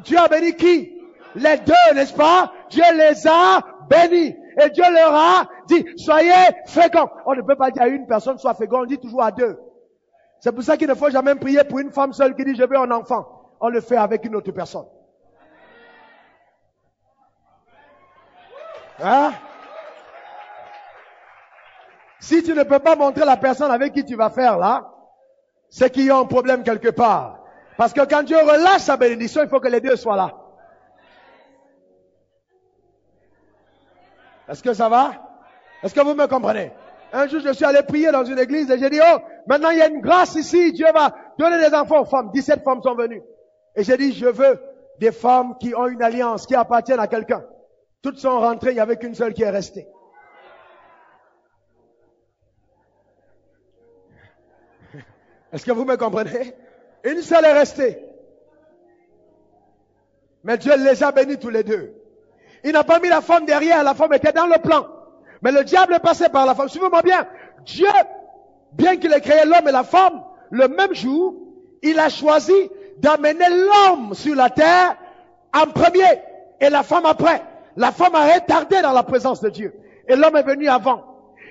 Dieu a béni qui? Les deux, n'est-ce pas? Dieu les a bénis. Et Dieu leur a dit, soyez féconds. On ne peut pas dire à une personne, sois fécond, on dit toujours à deux. C'est pour ça qu'il ne faut jamais prier pour une femme seule qui dit, je veux un enfant. On le fait avec une autre personne. Hein? Si tu ne peux pas montrer la personne avec qui tu vas faire là, c'est qu'il y a un problème quelque part. Parce que quand Dieu relâche sa bénédiction, il faut que les deux soient là. Est-ce que ça va? Est-ce que vous me comprenez? Un jour, je suis allé prier dans une église et j'ai dit, oh, maintenant il y a une grâce ici, Dieu va donner des enfants aux femmes. 17 femmes sont venues. Et j'ai dit, je veux des femmes qui ont une alliance, qui appartiennent à quelqu'un. Toutes sont rentrées, il n'y avait qu'une seule qui est restée. Est-ce que vous me comprenez? Une seule est restée. Mais Dieu les a bénis tous les deux. Il n'a pas mis la femme derrière, la femme était dans le plan. Mais le diable est passé par la femme. Suivez-moi bien. Dieu, bien qu'il ait créé l'homme et la femme, le même jour, il a choisi d'amener l'homme sur la terre en premier et la femme après. La femme a retardé dans la présence de Dieu. Et l'homme est venu avant.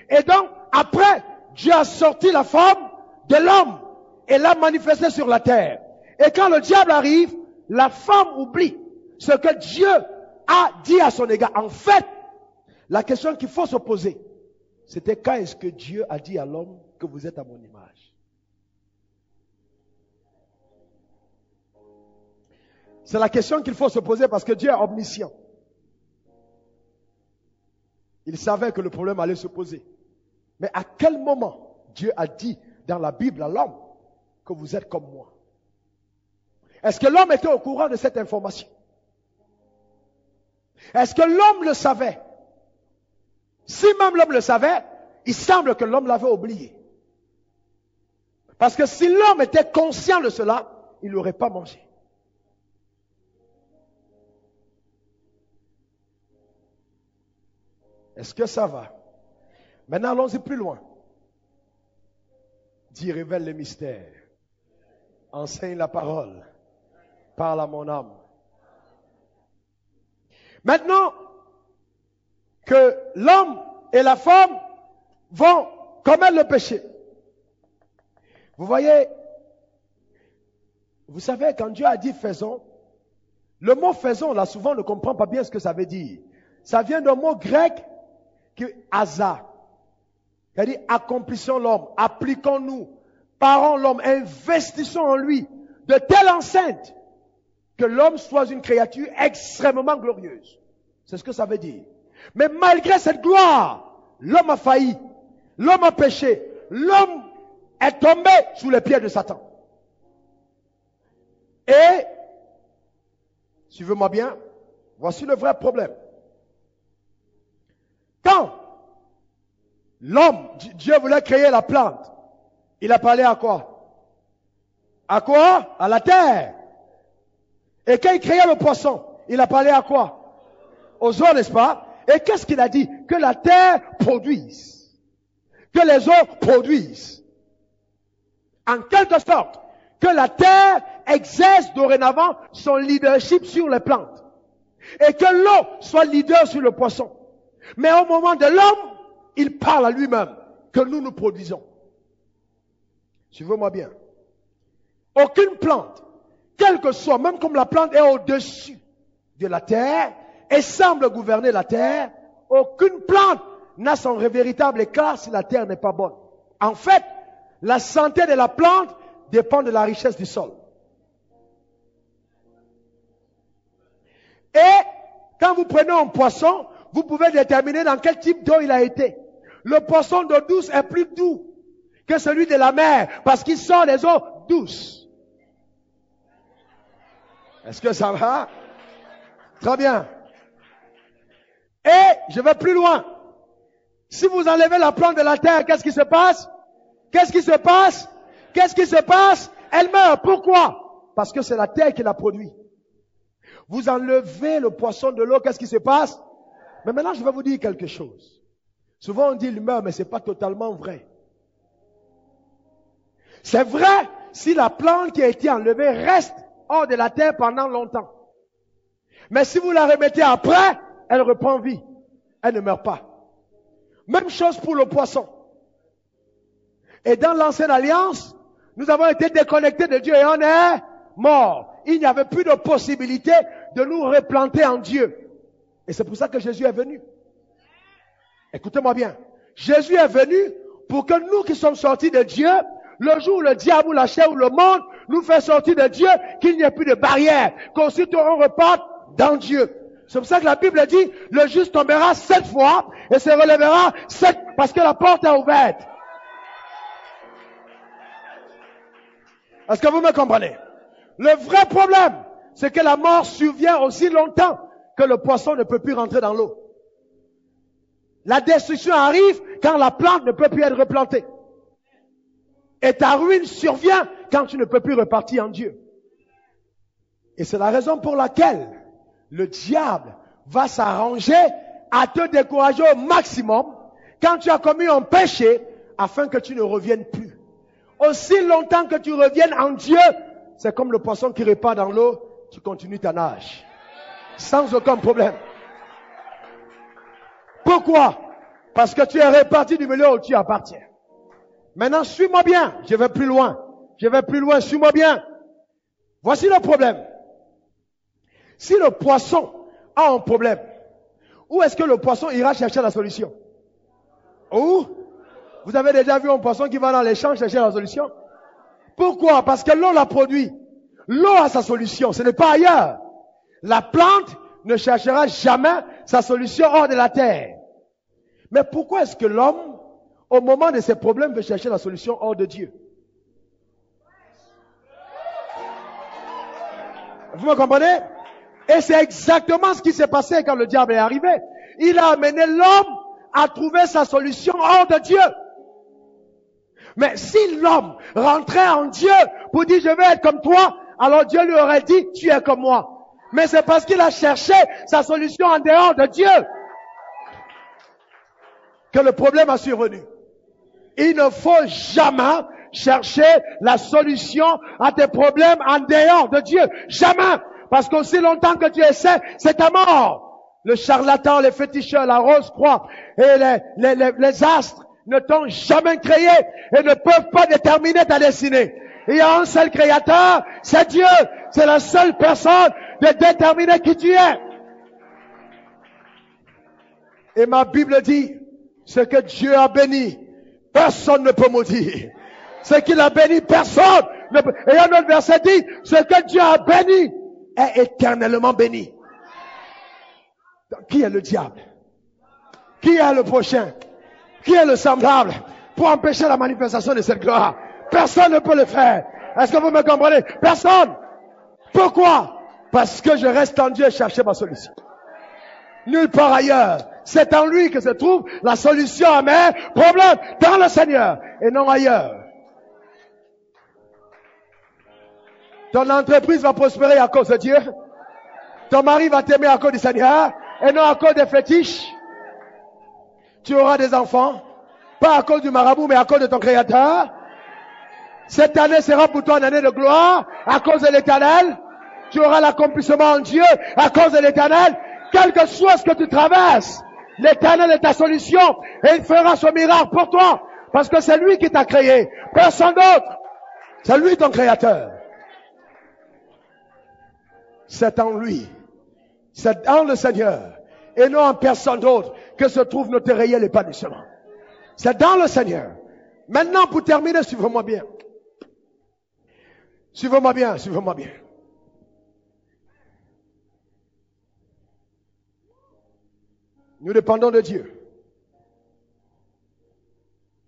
Et donc, après, Dieu a sorti la femme de l'homme et l'a manifestée sur la terre. Et quand le diable arrive, la femme oublie ce que Dieu a dit à son égard. En fait, la question qu'il faut se poser, c'était quand est-ce que Dieu a dit à l'homme que vous êtes à mon image? C'est la question qu'il faut se poser parce que Dieu est omniscient. Il savait que le problème allait se poser. Mais à quel moment Dieu a dit dans la Bible à l'homme que vous êtes comme moi? Est-ce que l'homme était au courant de cette information? Est-ce que l'homme le savait? Si même l'homme le savait, il semble que l'homme l'avait oublié. Parce que si l'homme était conscient de cela, il n'aurait pas mangé. Est-ce que ça va? Maintenant, allons-y plus loin. Dis, révèle les mystères. Enseigne la parole. Parle à mon âme. Maintenant que l'homme et la femme vont commettre le péché. Vous voyez, Vous savez, quand Dieu a dit faisons, le mot faisons, là, souvent, on ne comprend pas bien ce que ça veut dire. Ça vient d'un mot grec qui est asa. C'est-à-dire, accomplissons l'homme, appliquons-nous, parons l'homme, investissons en lui, de telle enceinte que l'homme soit une créature extrêmement glorieuse. C'est ce que ça veut dire. Mais malgré cette gloire, l'homme a failli, l'homme a péché, l'homme est tombé sous les pieds de Satan. Et, suivez-moi bien, voici le vrai problème. Quand l'homme, Dieu voulait créer la plante, il a parlé à quoi? À quoi? À la terre. Et quand il créait le poisson, il a parlé à quoi? Aux eaux, n'est-ce pas? Et qu'est-ce qu'il a dit? Que la terre produise. Que les eaux produisent. En quelque sorte, que la terre exerce dorénavant son leadership sur les plantes. Et que l'eau soit leader sur le poisson. Mais au moment de l'homme, il parle à lui-même que nous produisons. Suivez-moi bien. Aucune plante, quelle que soit, même comme la plante est au-dessus de la terre et semble gouverner la terre, aucune plante n'a son véritable éclat si la terre n'est pas bonne. En fait, la santé de la plante dépend de la richesse du sol. Et quand vous prenez un poisson, vous pouvez déterminer dans quel type d'eau il a été. Le poisson d'eau douce est plus doux que celui de la mer parce qu'il sort des eaux douces. Est-ce que ça va? Très bien. Et je vais plus loin. Si vous enlevez la plante de la terre, qu'est-ce qui se passe? Qu'est-ce qui se passe? Qu'est-ce qui se passe? Elle meurt. Pourquoi? Parce que c'est la terre qui la produit. Vous enlevez le poisson de l'eau, qu'est-ce qui se passe? Mais maintenant, je vais vous dire quelque chose. Souvent, on dit il meurt, mais ce n'est pas totalement vrai. C'est vrai si la plante qui a été enlevée reste hors de la terre pendant longtemps. Mais si vous la remettez après, elle reprend vie. Elle ne meurt pas. Même chose pour le poisson. Et dans l'ancienne alliance, nous avons été déconnectés de Dieu et on est morts. Il n'y avait plus de possibilité de nous replanter en Dieu. Et c'est pour ça que Jésus est venu. Écoutez-moi bien. Jésus est venu pour que nous qui sommes sortis de Dieu, le jour où le diable ou la chair ou le monde nous fait sortir de Dieu, qu'il n'y ait plus de barrière, qu'ensuite on reparte dans Dieu. C'est pour ça que la Bible dit, le juste tombera 7 fois et se relèvera 7 parce que la porte est ouverte. Est-ce que vous me comprenez? Le vrai problème, c'est que la mort survient aussi longtemps que le poisson ne peut plus rentrer dans l'eau. La destruction arrive quand la plante ne peut plus être replantée. Et ta ruine survient quand tu ne peux plus repartir en Dieu. Et c'est la raison pour laquelle le diable va s'arranger à te décourager au maximum quand tu as commis un péché afin que tu ne reviennes plus. Aussi longtemps que tu reviennes en Dieu, c'est comme le poisson qui repart dans l'eau, tu continues ta nage. Sans aucun problème. Pourquoi? Parce que tu es réparti du milieu où tu appartiens. Maintenant, suis-moi bien. Je vais plus loin. Je vais plus loin. Suis-moi bien. Voici le problème. Si le poisson a un problème, où est-ce que le poisson ira chercher la solution? Où? Vous avez déjà vu un poisson qui va dans les champs chercher la solution? Pourquoi? Parce que l'eau la produit. L'eau a sa solution. Ce n'est pas ailleurs. La plante ne cherchera jamais sa solution hors de la terre. Mais pourquoi est-ce que l'homme, au moment de ses problèmes, veut chercher la solution hors de Dieu? Vous me comprenez? Et c'est exactement ce qui s'est passé quand le diable est arrivé. Il a amené l'homme à trouver sa solution hors de Dieu. Mais si l'homme rentrait en Dieu pour dire je vais être comme toi, alors Dieu lui aurait dit tu es comme moi. Mais c'est parce qu'il a cherché sa solution en dehors de Dieu que le problème a survenu. Il ne faut jamais chercher la solution à tes problèmes en dehors de Dieu. Jamais. Parce qu'aussi longtemps que tu essaies, c'est ta mort. Le charlatan, les féticheurs, la rose-croix et les astres ne t'ont jamais créé et ne peuvent pas déterminer ta destinée. Il y a un seul créateur, c'est Dieu. C'est la seule personne de déterminer qui tu es. Et ma Bible dit, ce que Dieu a béni, personne ne peut maudire. Ce qu'il a béni, personne ne peut. Et un autre verset dit, ce que Dieu a béni est éternellement béni. Donc, qui est le diable? Qui est le prochain? Qui est le semblable pour empêcher la manifestation de cette gloire? Personne ne peut le faire. Est-ce que vous me comprenez? Personne. Pourquoi? Parce que je reste en Dieu et chercher ma solution. Nulle part ailleurs. C'est en lui que se trouve la solution à mes problèmes. Dans le Seigneur et non ailleurs. Ton entreprise va prospérer à cause de Dieu. Ton mari va t'aimer à cause du Seigneur et non à cause des fétiches. Tu auras des enfants, pas à cause du marabout, mais à cause de ton Créateur. Cette année sera pour toi une année de gloire à cause de l'Éternel. Tu auras l'accomplissement en Dieu à cause de l'Éternel. Quel que soit ce que tu traverses, l'Éternel est ta solution et il fera son miracle pour toi. Parce que c'est lui qui t'a créé, personne d'autre. C'est lui ton Créateur. C'est en lui, c'est en le Seigneur et non en personne d'autre que se trouve notre réel épanouissement. C'est dans le Seigneur. Maintenant, pour terminer, suivez-moi bien. Suivez-moi bien, suivez-moi bien. Nous dépendons de Dieu.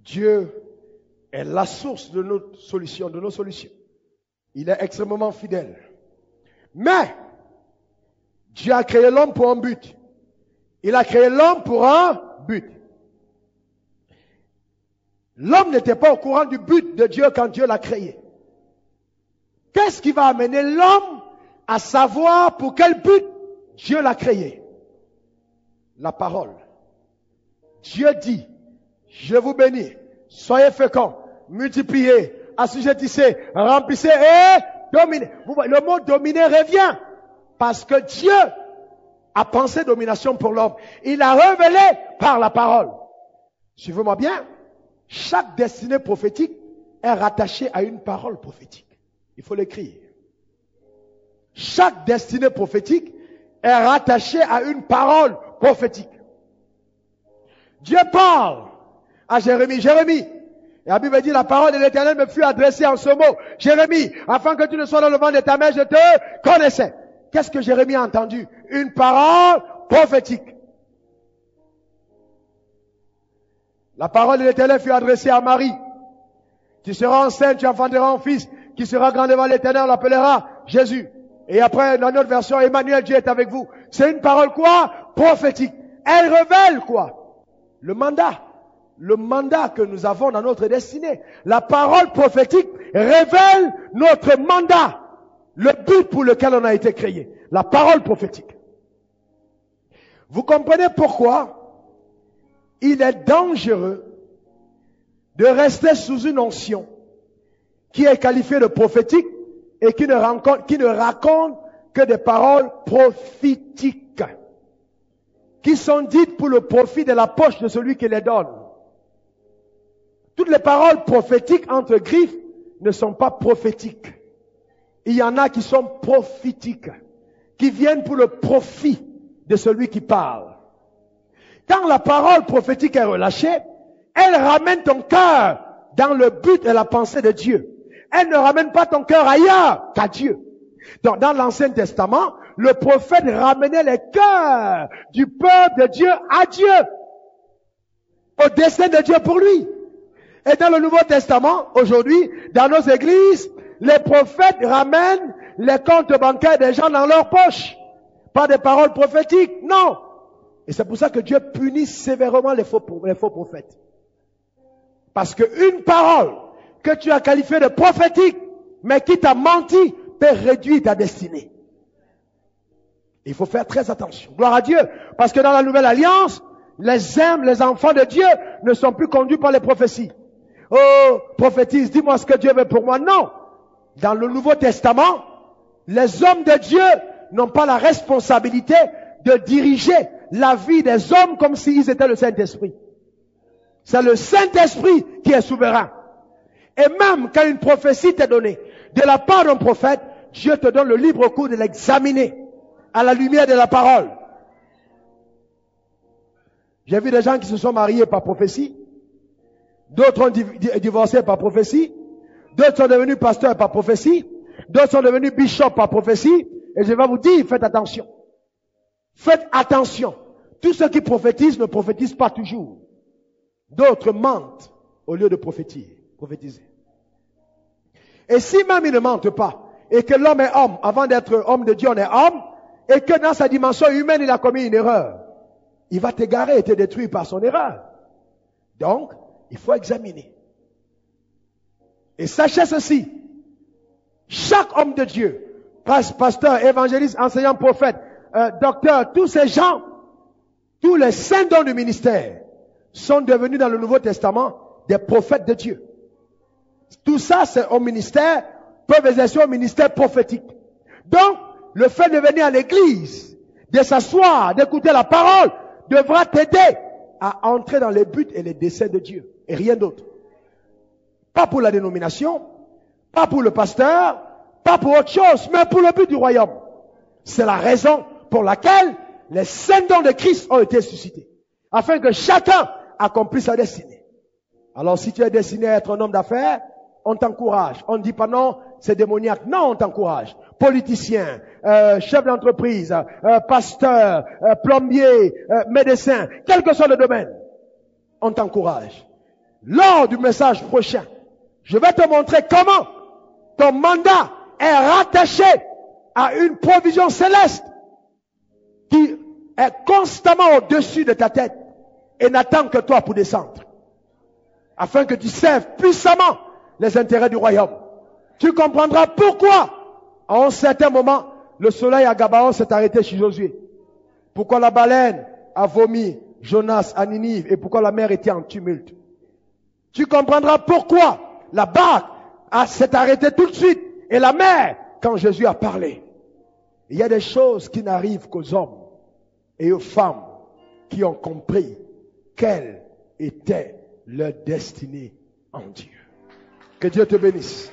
Dieu est la source de notre solution, de nos solutions. Il est extrêmement fidèle. Mais, Dieu a créé l'homme pour un but. Il a créé l'homme pour un but. L'homme n'était pas au courant du but de Dieu quand Dieu l'a créé. Qu'est-ce qui va amener l'homme à savoir pour quel but Dieu l'a créé? La parole. Dieu dit, je vous bénis, soyez féconds, multipliez, assujettissez, remplissez et dominez. Le mot dominer revient parce que Dieu a pensé domination pour l'homme. Il a révélé par la parole. Suivez-moi bien. Chaque destinée prophétique est rattachée à une parole prophétique. Il faut l'écrire. Chaque destinée prophétique est rattachée à une parole prophétique. Dieu parle à Jérémie. Jérémie. Et la Bible dit, la parole de l'Éternel me fut adressée en ce mot. Jérémie, afin que tu ne sois dans le ventre de ta mère, je te connaissais. Qu'est-ce que Jérémie a entendu? Une parole prophétique. La parole de l'Éternel fut adressée à Marie. Tu seras enceinte, tu enfanteras un fils, qui sera grand devant l'Éternel, on l'appellera Jésus. Et après, dans notre version, Emmanuel, Dieu est avec vous. C'est une parole quoi? Prophétique. Elle révèle quoi? Le mandat. Le mandat que nous avons dans notre destinée. La parole prophétique révèle notre mandat. Le but pour lequel on a été créé. La parole prophétique. Vous comprenez pourquoi il est dangereux de rester sous une onction qui est qualifiée de prophétique et qui ne raconte que des paroles prophétiques qui sont dites pour le profit de la poche de celui qui les donne. Toutes les paroles prophétiques entre griffes ne sont pas prophétiques. Il y en a qui sont prophétiques, qui viennent pour le profit de celui qui parle. Quand la parole prophétique est relâchée, elle ramène ton cœur dans le but et la pensée de Dieu. Elle ne ramène pas ton cœur ailleurs qu'à Dieu. Donc, dans l'Ancien Testament, le prophète ramenait les cœurs du peuple de Dieu à Dieu, au dessein de Dieu pour lui. Et dans le Nouveau Testament, aujourd'hui, dans nos églises, les prophètes ramènent les comptes bancaires des gens dans leur poche. Pas des paroles prophétiques, non. Et c'est pour ça que Dieu punit sévèrement les faux prophètes. Parce qu'une parole que tu as qualifiée de prophétique, mais qui t'a menti, peut réduire ta destinée. Il faut faire très attention. Gloire à Dieu. Parce que dans la Nouvelle Alliance, les enfants de Dieu ne sont plus conduits par les prophéties. Oh, prophétise, dis-moi ce que Dieu veut pour moi. Non. Dans le Nouveau Testament, les hommes de Dieu n'ont pas la responsabilité de diriger la vie des hommes comme s'ils étaient le Saint-Esprit. C'est le Saint-Esprit qui est souverain. Et même quand une prophétie t'est donnée de la part d'un prophète, Dieu te donne le libre cours de l'examiner à la lumière de la parole. J'ai vu des gens qui se sont mariés par prophétie. D'autres ont divorcé par prophétie. D'autres sont devenus pasteurs par prophétie. D'autres sont devenus bishops par prophétie. Et je vais vous dire, faites attention. Faites attention. Tous ceux qui prophétisent ne prophétisent pas toujours. D'autres mentent au lieu de prophétiser. Et si même ils ne mentent pas, et que l'homme est homme, avant d'être homme de Dieu, on est homme, et que dans sa dimension humaine, il a commis une erreur, il va t'égarer et te détruire par son erreur. Donc, il faut examiner. Et sachez ceci, chaque homme de Dieu, pasteur, évangéliste, enseignant, prophète, docteur, tous ces gens, tous les saints dons du ministère, sont devenus dans le Nouveau Testament des prophètes de Dieu. Tout ça, c'est au ministère, peuvent exercer au ministère prophétique. Donc, le fait de venir à l'église, de s'asseoir, d'écouter la parole, devra t'aider à entrer dans les buts et les desseins de Dieu. Et rien d'autre. Pas pour la dénomination, pas pour le pasteur, pas pour autre chose, mais pour le but du royaume. C'est la raison pour laquelle les saints dons de Christ ont été suscités. Afin que chacun accomplisse sa destinée. Alors si tu es destiné à être un homme d'affaires, on t'encourage. On ne dit pas non, c'est démoniaque. Non, on t'encourage. Politicien, chef d'entreprise, pasteur, plombier, médecin, quel que soit le domaine, on t'encourage. Lors du message prochain, je vais te montrer comment ton mandat est rattaché à une provision céleste qui est constamment au-dessus de ta tête et n'attend que toi pour descendre. Afin que tu serves puissamment les intérêts du royaume. Tu comprendras pourquoi, à un certain moment, le soleil à Gabaon s'est arrêté chez Josué. Pourquoi la baleine a vomi Jonas à Ninive et pourquoi la mer était en tumulte. Tu comprendras pourquoi la barque s'est arrêtée tout de suite et la mer quand Jésus a parlé. Il y a des choses qui n'arrivent qu'aux hommes et aux femmes qui ont compris quelle était leur destinée en Dieu. Que Dieu te bénisse.